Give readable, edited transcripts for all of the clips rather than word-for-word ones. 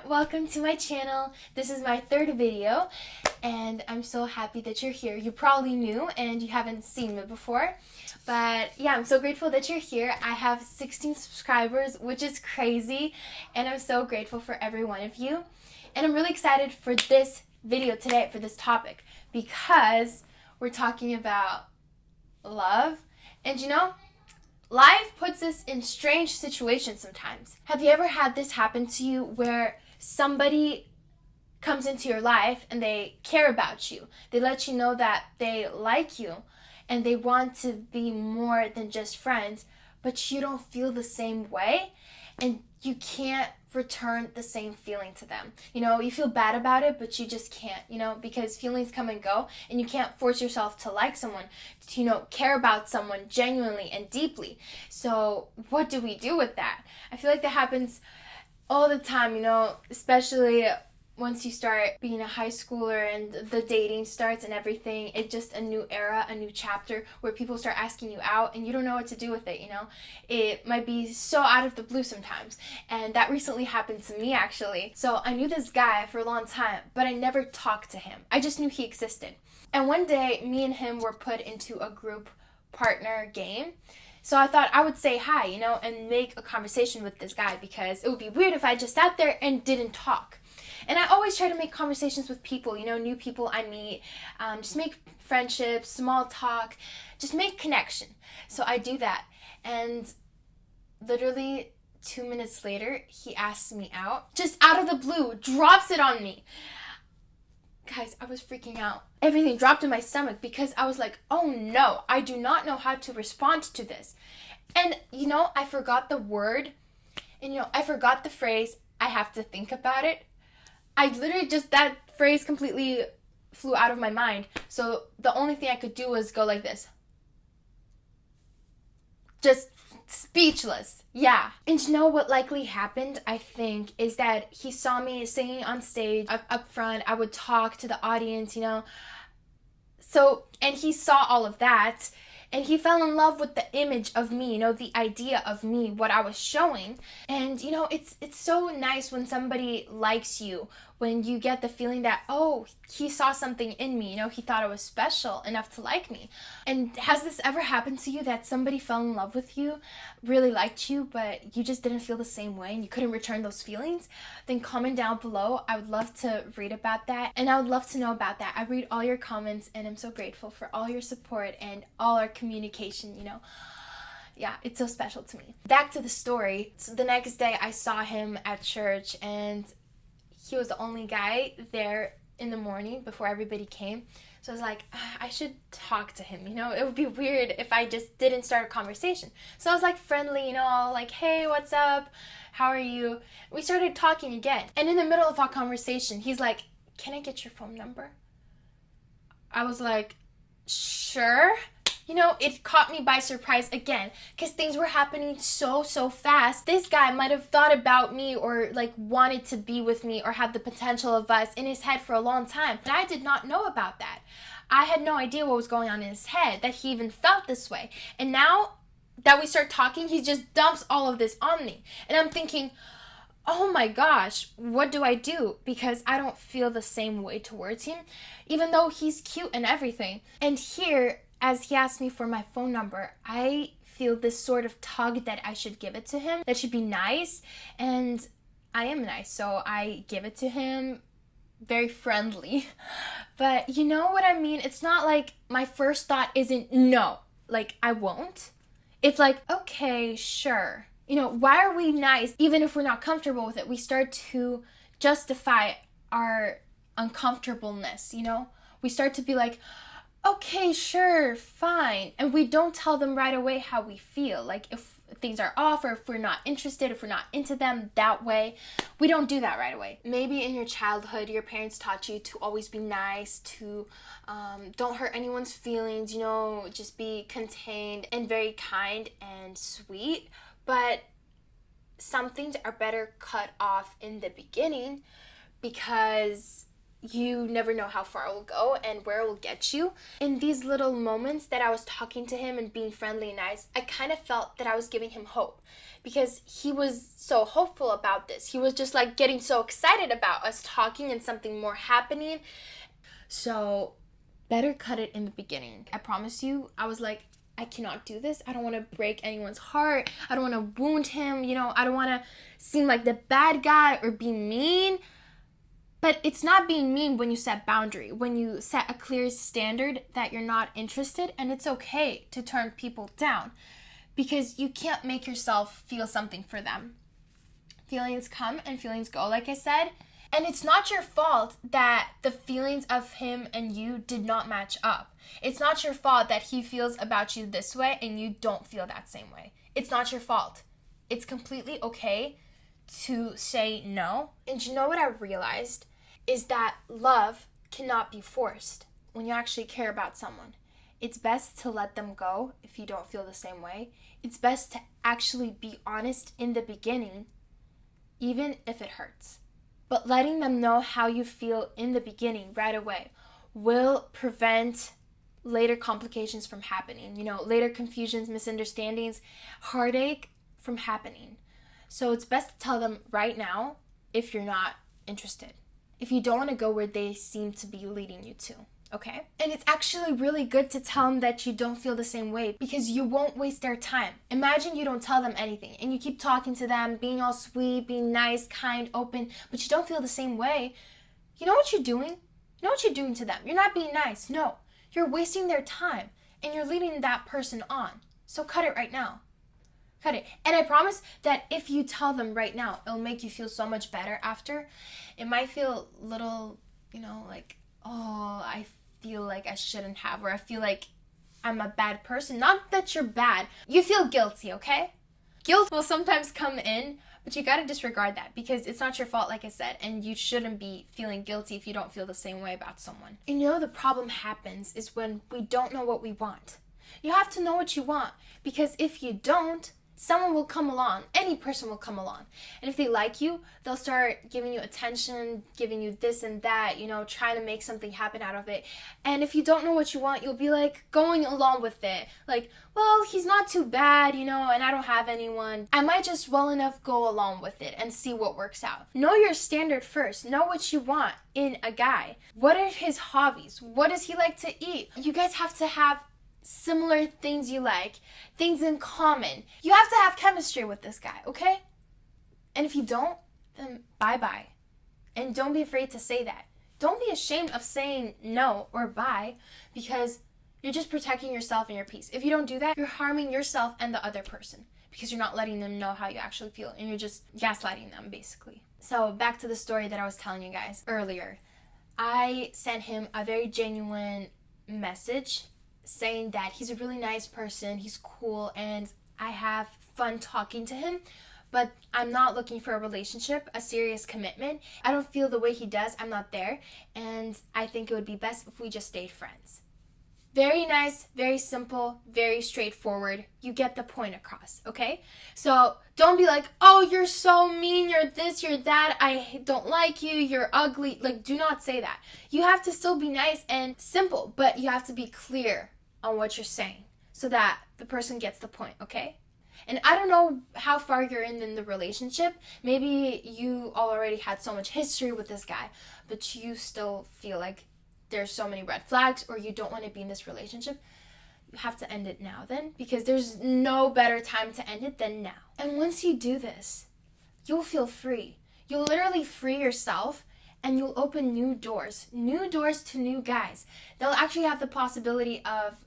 welcome to my channel. This is my third video and I'm so happy that you're here. You're probably new and you haven't seen me before, but yeah, I'm so grateful that you're here. I have 16 subscribers, which is crazy, and I'm so grateful for every one of you. And I'm really excited for this video today, for this topic, because we're talking about love. And you know, life puts us in strange situations sometimes. Have you ever had this happen to you where somebody comes into your life and they care about you? They let you know that they like you and they want to be more than just friends, but you don't feel the same way and you can't return the same feeling to them. You know, you feel bad about it, but you just can't, because feelings come and go, and you can't force yourself to like someone, to, care about someone genuinely and deeply. So what do we do with that? I feel like that happens all the time, especially once you start being a high schooler and the dating starts and everything. It's just a new era, a new chapter where people start asking you out and you don't know what to do with it, It might be so out of the blue sometimes. And that recently happened to me, actually. So I knew this guy for a long time, but I never talked to him. I just knew he existed. And one day, me and him were put into a group partner game. So I thought I would say hi, and make a conversation with this guy, because it would be weird if I just sat there and didn't talk. And I always try to make conversations with people, new people I meet, just make friendships, small talk, just make connection. So I do that. And literally 2 minutes later, he asks me out, just out of the blue, drops it on me. Guys, I was freaking out. Everything dropped in my stomach because I was like, oh no, I do not know how to respond to this. And, I forgot the word, and, I forgot the phrase, I have to think about it. I literally that phrase completely flew out of my mind. So the only thing I could do was go like this. Just speechless. Yeah. And what likely happened, I think, is that he saw me singing on stage up front. I would talk to the audience, So, and he saw all of that. And he fell in love with the image of me, the idea of me, what I was showing. And, it's so nice when somebody likes you, when you get the feeling that, oh, he saw something in me, he thought I was special enough to like me. And has this ever happened to you, that somebody fell in love with you, really liked you, but you just didn't feel the same way and you couldn't return those feelings? Then comment down below. I would love to read about that, and I would love to know about that. I read all your comments, and I'm so grateful for all your support and all our communication, Yeah, it's so special to me. Back to the story. So the next day I saw him at church, and he was the only guy there in the morning before everybody came. So I was like, I should talk to him, It would be weird if I just didn't start a conversation. So I was like friendly, all like, hey, what's up? How are you? We started talking again. And in the middle of our conversation, he's like, can I get your phone number? I was like, sure. It caught me by surprise again, because things were happening so fast. This guy might have thought about me, or wanted to be with me, or had the potential of us in his head for a long time. And I did not know about that. I had no idea what was going on in his head, that he even felt this way. And now that we start talking, he just dumps all of this on me. And I'm thinking, oh my gosh, what do I do? Because I don't feel the same way towards him, even though he's cute and everything. And here, as he asked me for my phone number, I feel this sort of tug that I should give it to him. That should be nice. And I am nice, so I give it to him, very friendly. But you know what I mean? It's not like my first thought isn't no, I won't. It's like, okay, sure. Why are we nice even if we're not comfortable with it? We start to justify our uncomfortableness, We start to be like, okay, sure, fine. And we don't tell them right away how we feel. If things are off, or if we're not interested, if we're not into them that way, we don't do that right away. Maybe in your childhood, your parents taught you to always be nice, to don't hurt anyone's feelings, just be contained and very kind and sweet. But some things are better cut off in the beginning, because you never know how far it will go and where it will get you. In these little moments that I was talking to him and being friendly and nice, I kind of felt that I was giving him hope because he was so hopeful about this. He was just like getting so excited about us talking and something more happening. So better cut it in the beginning. I promise you, I was like, I cannot do this. I don't want to break anyone's heart. I don't want to wound him. I don't want to seem like the bad guy or be mean. But it's not being mean when you set boundary, when you set a clear standard that you're not interested, and it's okay to turn people down because you can't make yourself feel something for them. Feelings come and feelings go, like I said, and it's not your fault that the feelings of him and you did not match up. It's not your fault that he feels about you this way and you don't feel that same way. It's not your fault. It's completely okay to say no. And you know what I realized is that love cannot be forced when you actually care about someone. It's best to let them go if you don't feel the same way. It's best to actually be honest in the beginning, even if it hurts. But letting them know how you feel in the beginning right away will prevent later complications from happening. Later confusions, misunderstandings, heartache from happening. So it's best to tell them right now if you're not interested. If you don't want to go where they seem to be leading you to, okay? And it's actually really good to tell them that you don't feel the same way because you won't waste their time. Imagine you don't tell them anything and you keep talking to them, being all sweet, being nice, kind, open, but you don't feel the same way. You know what you're doing? You know what you're doing to them. You're not being nice. No, you're wasting their time and you're leading that person on. So cut it right now. Cut it. And I promise that if you tell them right now, it'll make you feel so much better after. It might feel a little, like, oh, I feel like I shouldn't have, or I feel like I'm a bad person. Not that you're bad. You feel guilty, okay? Guilt will sometimes come in, but you gotta disregard that because it's not your fault, like I said, and you shouldn't be feeling guilty if you don't feel the same way about someone. And the problem happens is when we don't know what we want. You have to know what you want because if you don't, someone will come along. Any person will come along. And if they like you, they'll start giving you attention, giving you this and that, trying to make something happen out of it. And if you don't know what you want, you'll be like going along with it. Like, well, he's not too bad, and I don't have anyone. I might just well enough go along with it and see what works out. Know your standard first. Know what you want in a guy. What are his hobbies? What does he like to eat? You guys have to have similar things you like, things in common. You have to have chemistry with this guy, okay? And if you don't, then bye-bye. And don't be afraid to say that. Don't be ashamed of saying no or bye because you're just protecting yourself and your peace. If you don't do that, you're harming yourself and the other person because you're not letting them know how you actually feel and you're just gaslighting them, basically. So back to the story that I was telling you guys earlier. I sent him a very genuine message saying that he's a really nice person, he's cool, and I have fun talking to him, but I'm not looking for a relationship, a serious commitment. I don't feel the way he does, I'm not there, and I think it would be best if we just stayed friends. Very nice, very simple, very straightforward. You get the point across, okay? So don't be like, oh, you're so mean, you're this, you're that, I don't like you, you're ugly. Like, do not say that. You have to still be nice and simple, but you have to be clear on what you're saying so that the person gets the point, okay? And I don't know how far you're in the relationship. Maybe you already had so much history with this guy, but you still feel like there's so many red flags or you don't want to be in this relationship. You have to end it now then because there's no better time to end it than now. And once you do this, you'll feel free. You'll literally free yourself and you'll open new doors to new guys. They'll actually have the possibility of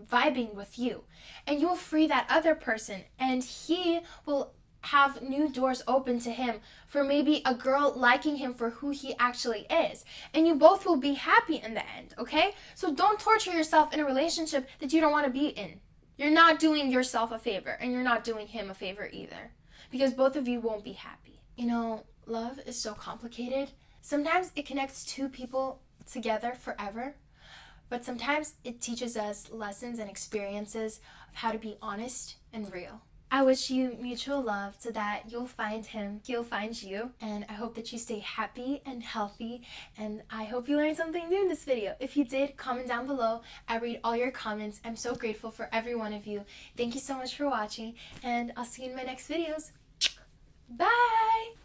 vibing with you, and you'll free that other person, and he will have new doors open to him for maybe a girl liking him for who he actually is, and you both will be happy in the end, okay? So don't torture yourself in a relationship that you don't want to be in. You're not doing yourself a favor, and you're not doing him a favor either, because both of you won't be happy. Love is so complicated. Sometimes it connects two people together forever, but sometimes it teaches us lessons and experiences of how to be honest and real. I wish you mutual love so that you'll find him, he'll find you, and I hope that you stay happy and healthy, and I hope you learned something new in this video. If you did, comment down below. I read all your comments. I'm so grateful for every one of you. Thank you so much for watching, and I'll see you in my next videos. Bye!